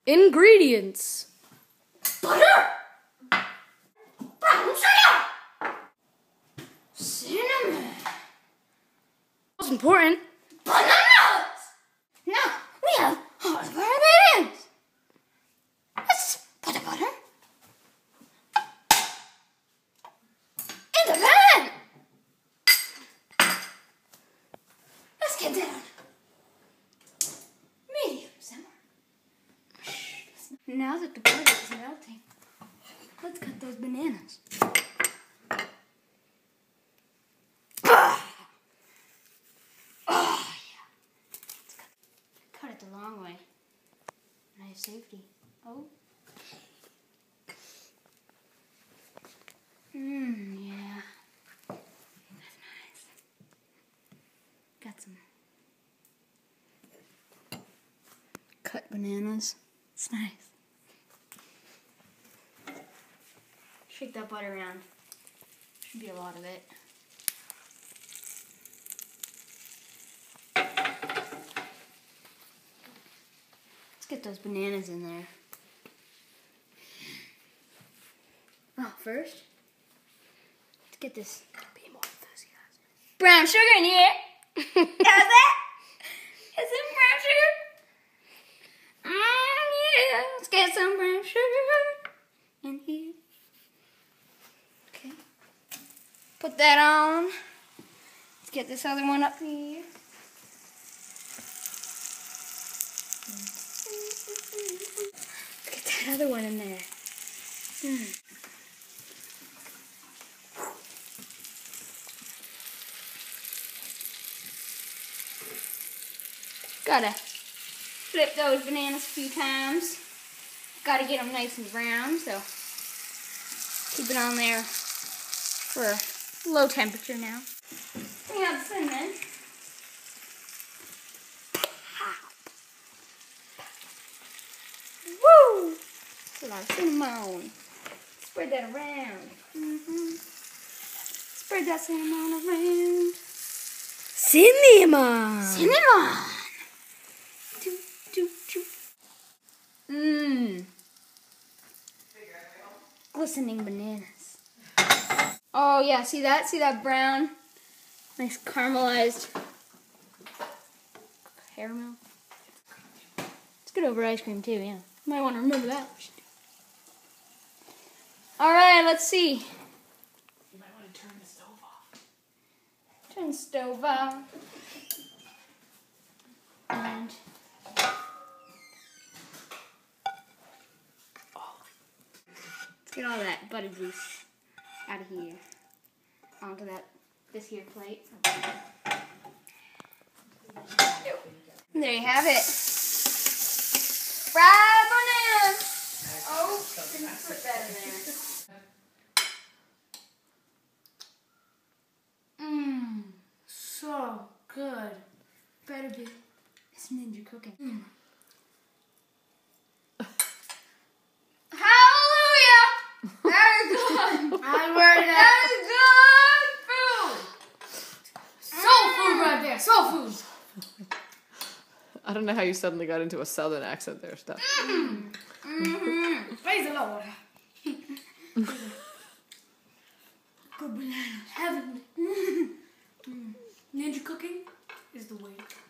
Ingredients: butter, brown sugar, cinnamon. Most important, Bananas! Now we have all of our ingredients. Let's put the butter in the pan. Let's get that on medium simmer. Now that the butter is melting, let's cut those bananas. Cut it the long way. Nice safety. Oh. Yeah. That's nice. Got some cut bananas. It's nice. Shake that butter around. Should be a lot of it. Get those bananas in there. Oh, first, let's get this brown sugar in here. How's that? Is it brown sugar? Yeah. Let's get some brown sugar in here. Okay. Put that on. Let's get this other one up here. Get that other one in there. Gotta flip those bananas a few times. Gotta get them nice and brown, so keep it on there for low temperature now. Bring out the cinnamon. Woo! That's a lot of cinnamon. Spread that around. Spread that cinnamon around. cinnamon. Cinnamon! Choo, choo, choo. Mmm. Glistening bananas. Oh yeah, see that? See that brown? Nice caramelized caramel. It's good over ice cream too, yeah. Might want to remember that. Alright, let's see. You might want to turn the stove off. Turn the stove off. And let's get all that butter juice out of here. Onto this here plate. And there you have it. Fried bananas. Oh, didn't put that in there. Mmm, so good. Better be. It's Ninja cooking. Hallelujah! That is good. I'm ready. That is good food. Soul food right there. Soul food. I don't know how you suddenly got into a southern accent there, Steph. Praise the Lord. Good bananas. Heavenly. Ninja cooking is the way to go.